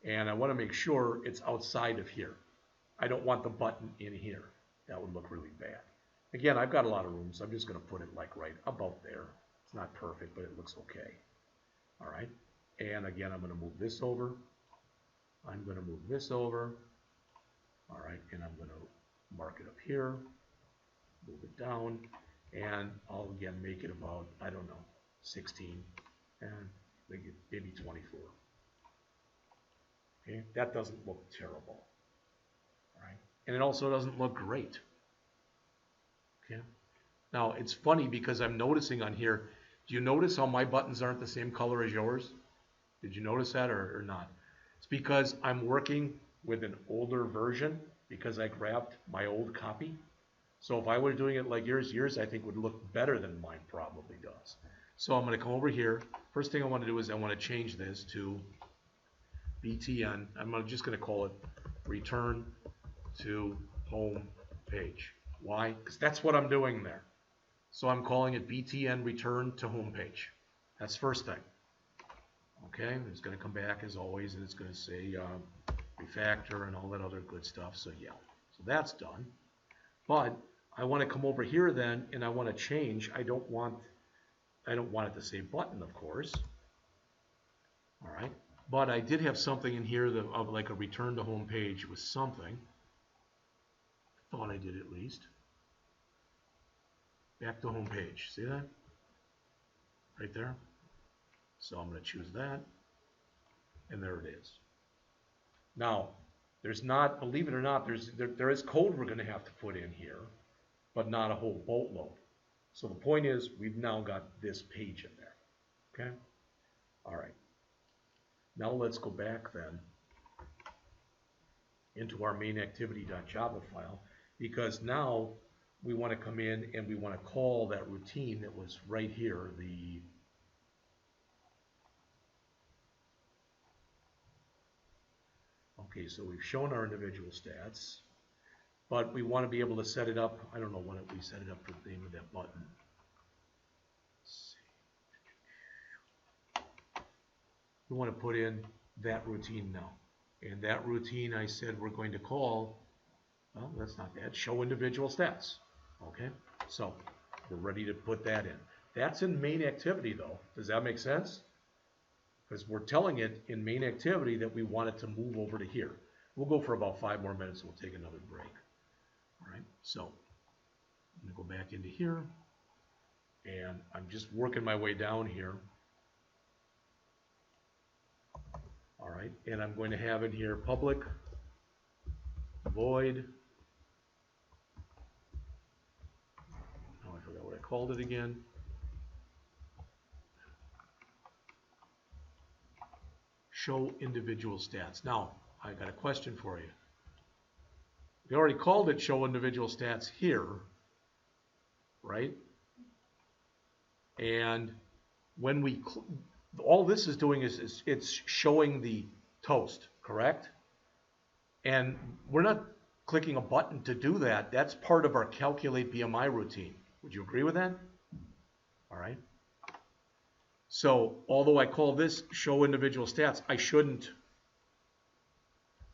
And I want to make sure it's outside of here. I don't want the button in here. That would look really bad. Again, I've got a lot of room, so I'm just going to put it like right about there. It's not perfect, but it looks okay. All right. And again, I'm going to move this over. I'm going to move this over. All right. And I'm going to mark it up here. Move it down. And I'll again make it about, I don't know, 16. And maybe 24. Okay. That doesn't look terrible. All right. And it also doesn't look great. Okay. Now, it's funny because I'm noticing on here, do you notice how my buttons aren't the same color as yours? Did you notice that or not? It's because I'm working with an older version because I grabbed my old copy. So if I were doing it like yours I think would look better than mine probably does. So I'm going to come over here. First thing I want to do is I want to change this to BTN. I'm just going to call it return to home page. Why? Because that's what I'm doing there. So I'm calling it BTN return to home page. That's first thing. Okay, it's going to come back as always, and it's going to say refactor and all that other good stuff. So yeah, so that's done. But I want to come over here then, and I want to change. I don't want it to say button, of course. All right, but I did have something in here of like a return to home page with something. Thought I did at least. Back to home page. See that? Right there. So I'm going to choose that, and there it is. Now, there's not, believe it or not, there is code we're going to have to put in here, but not a whole boatload. So the point is, we've now got this page in there. Okay? All right. Now let's go back then into our main activity.java file, because now we want to come in and we want to call that routine that was right here, okay, so we've shown our individual stats, but we want to be able to set it up. I don't know what we set it up for the name of that button. Let's see. We want to put in that routine now. And that routine I said we're going to call, well, that's not bad, show individual stats. Okay, so we're ready to put that in. That's in main activity though. Does that make sense? Because we're telling it in main activity that we want it to move over to here. We'll go for about 5 more minutes. We'll take another break. All right, so I'm going to go back into here, and I'm just working my way down here. All right, and I'm going to have in here public void. Oh, I forgot what I called it again. Show individual stats. Now, I got a question for you. We already called it show individual stats here, right? And when we, all this is doing is it's showing the toast, correct? And we're not clicking a button to do that. That's part of our calculate BMI routine. Would you agree with that? All right. So although I call this show individual stats, I shouldn't.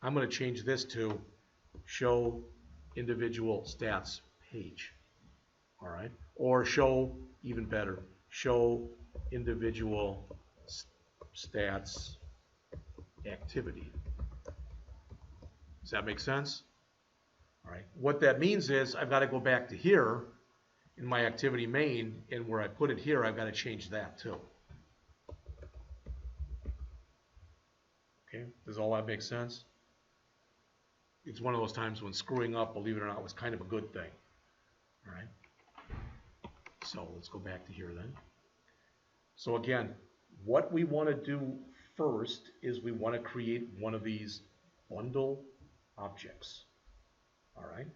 I'm going to change this to show individual stats page. All right. Or show, even better, show individual stats activity. Does that make sense? All right. What that means is I've got to go back to here in my activity main, and where I put it here, I've got to change that too. Okay. Does all that make sense? It's one of those times when screwing up, believe it or not, was kind of a good thing. All right. So let's go back to here then. So again, what we want to do first is we want to create one of these bundle objects. All right.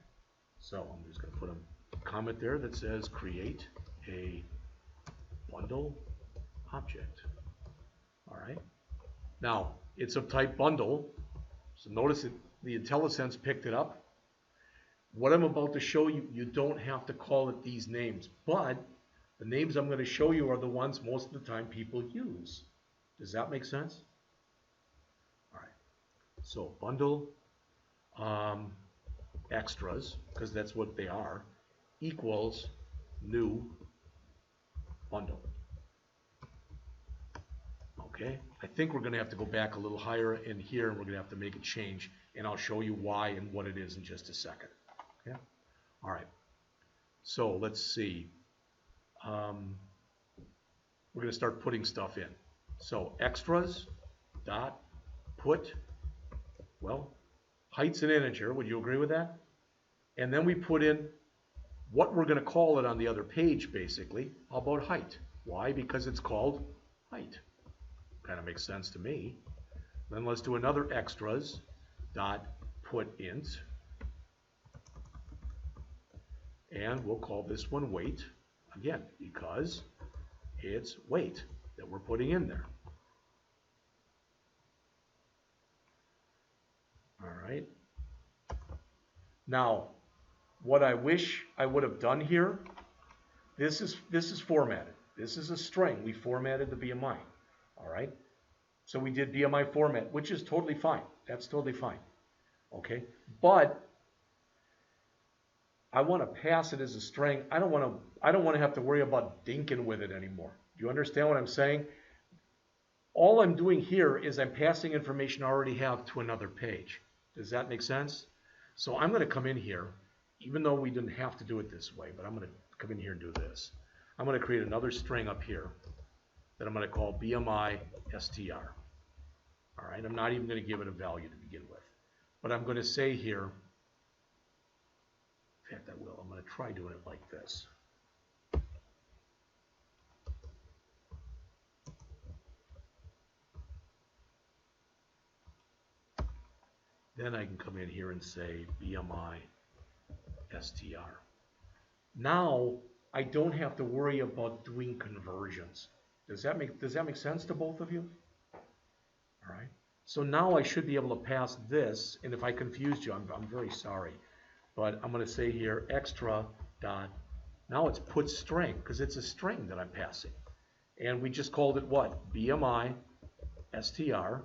So I'm just going to put a comment there that says create a bundle object. All right. Now it's of type bundle. So notice that the IntelliSense picked it up. What I'm about to show you, you don't have to call it these names, but the names I'm going to show you are the ones most of the time people use. Does that make sense? All right. So bundle extras, because that's what they are, equals new bundle. Okay. I think we're going to have to go back a little higher in here, and we're going to have to make a change, and I'll show you why and what it is in just a second. Okay. All right. So let's see. We're going to start putting stuff in. So extras dot put, well, height's an integer. Would you agree with that? And then we put in what we're going to call it on the other page, basically. How about height? Why? Because it's called height. Kind of makes sense to me. Then let's do another extras dot put int. And we'll call this one weight, again, because it's weight that we're putting in there. All right. Now, what I wish I would have done here, this is formatted. This is a string. We formatted the BMI. All right. So we did BMI format, which is totally fine. That's totally fine. Okay. But I want to pass it as a string. I don't want to have to worry about dinking with it anymore. Do you understand what I'm saying? All I'm doing here is I'm passing information I already have to another page. Does that make sense? So I'm going to come in here, even though we didn't have to do it this way, but I'm going to come in here and do this. I'm going to create another string up here that I'm going to call BMI str. All right, I'm not even going to give it a value to begin with. But I'm going to say here, in fact, I will. I'm going to try doing it like this. Then I can come in here and say BMI str. Now I don't have to worry about doing conversions. Does that make sense to both of you? All right. So now I should be able to pass this, and if I confused you, I'm very sorry. But I'm going to say here extra dot. Now it's put string because it's a string that I'm passing, and we just called it what? BMI str.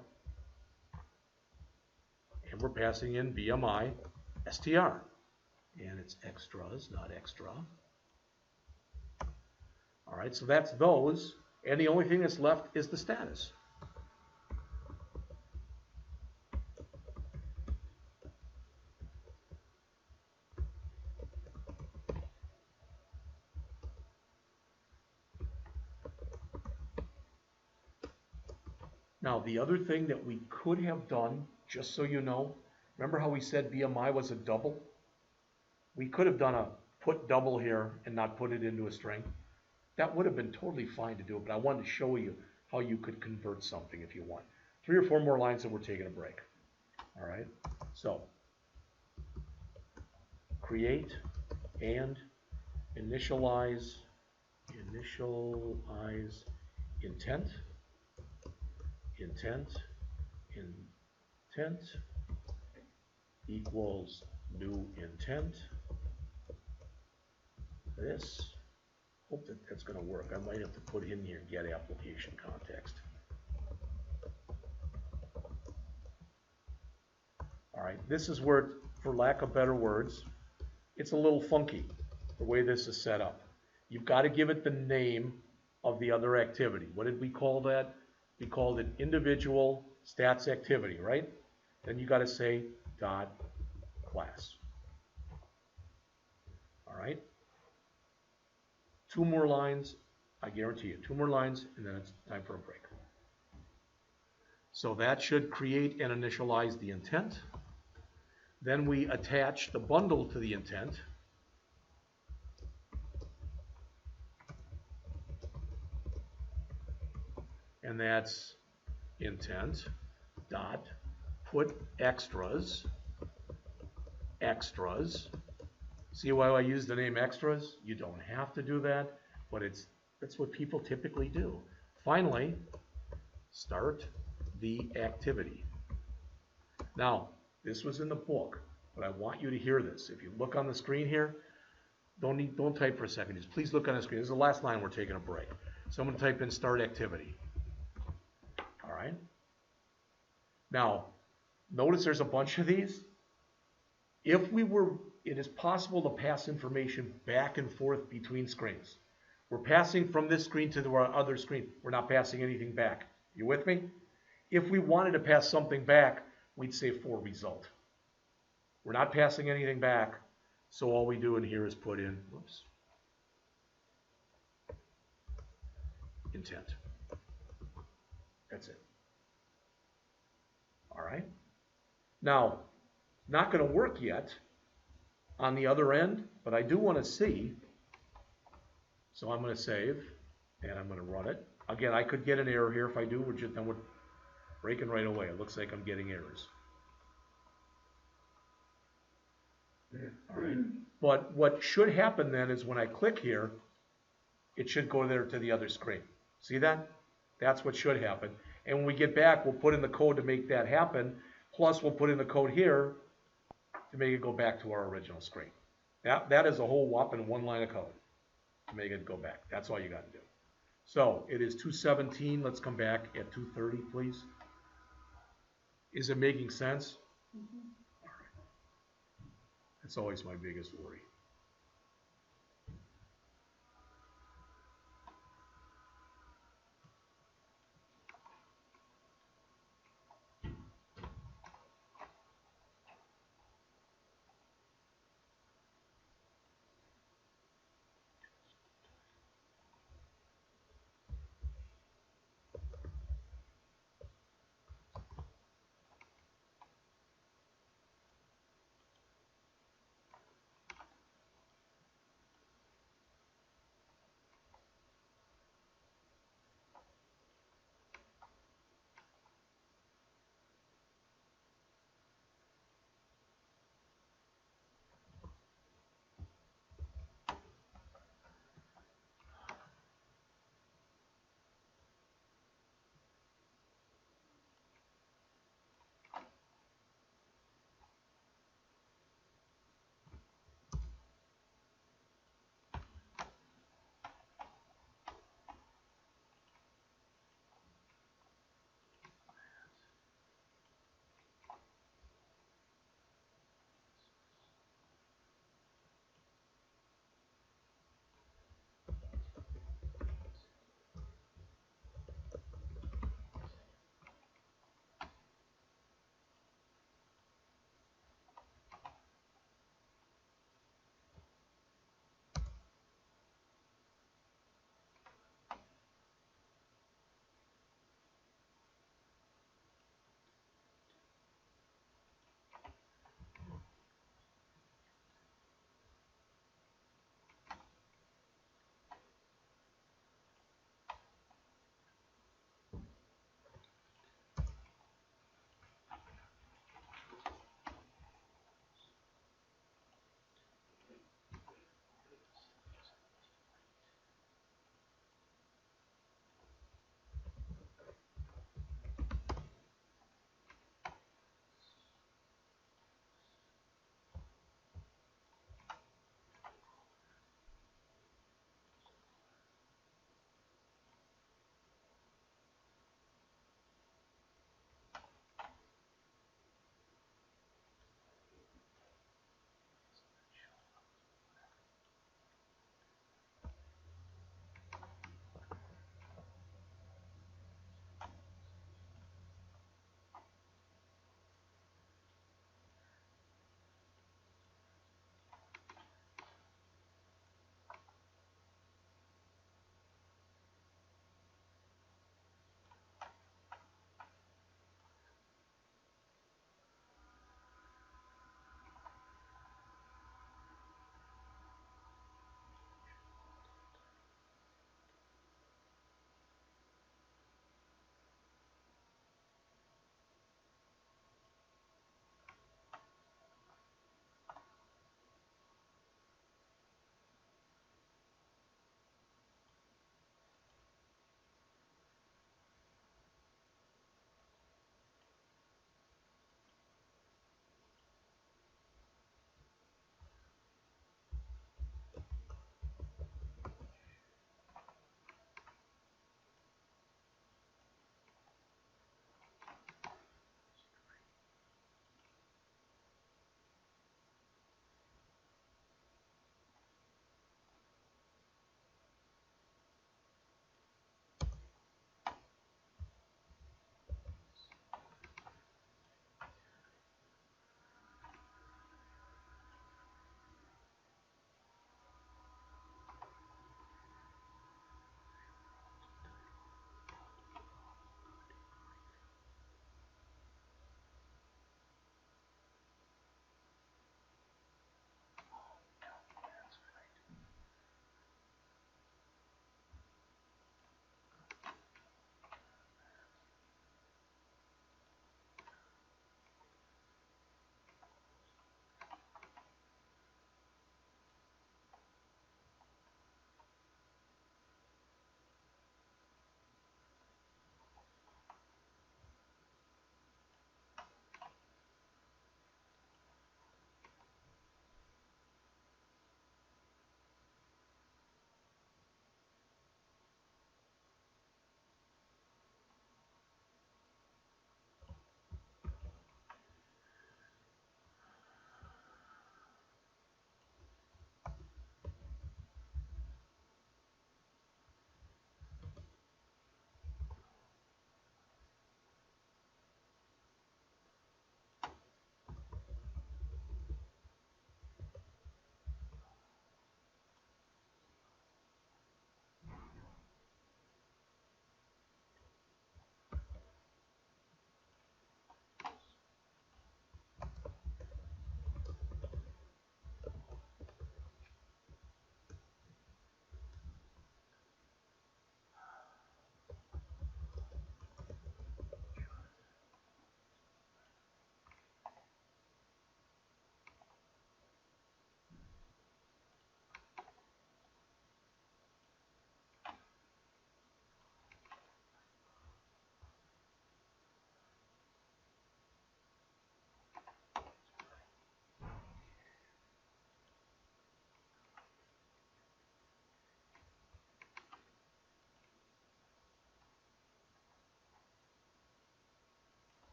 And we're passing in BMI str. And it's extras, not extra. All right, so that's those. And the only thing that's left is the status. Now, the other thing that we could have done, just so you know, remember how we said BMI was a double? We could have done a put double here and not put it into a string. That would have been totally fine to do it, but I wanted to show you how you could convert something if you want. 3 or 4 more lines and we're taking a break. All right, so create and initialize intent equals new intent. This, hope that that's going to work. I might have to put in here get application context. All right, this is where, for lack of better words, it's a little funky the way this is set up. You've got to give it the name of the other activity. What did we call that? We called it individual stats activity, right? Then you got to say dot class. All right. 2 more lines, I guarantee you. 2 more lines, and then it's time for a break. So that should create and initialize the intent. Then we attach the bundle to the intent. And that's intent dot put extras. See why I use the name extras? You don't have to do that, but that's what people typically do. Finally, start the activity. Now, this was in the book, but I want you to hear this. If you look on the screen here, don't type for a second. Just please look on the screen. This is the last line. We're taking a break. So I'm going to type in start activity. All right. Now, notice there's a bunch of these. It is possible to pass information back and forth between screens. We're passing from this screen to the other screen. We're not passing anything back. You with me? If we wanted to pass something back, we'd say for result. We're not passing anything back, so all we do in here is put in, intent. That's it. All right. Now, not going to work yet on the other end, but I do want to see. So I'm going to save, and I'm going to run it. Again, I could get an error here. If I do, then we're breaking right away. It looks like I'm getting errors. All right. But what should happen then is when I click here, it should go there to the other screen. See that? That's what should happen. And when we get back, we'll put in the code to make that happen. Plus, we'll put in the code here to make it go back to our original screen. That is a whole whopping one line of code to make it go back. That's all you got to do. So it is 2:17. Let's come back at 2:30, please. Is it making sense? All right. That's always my biggest worry.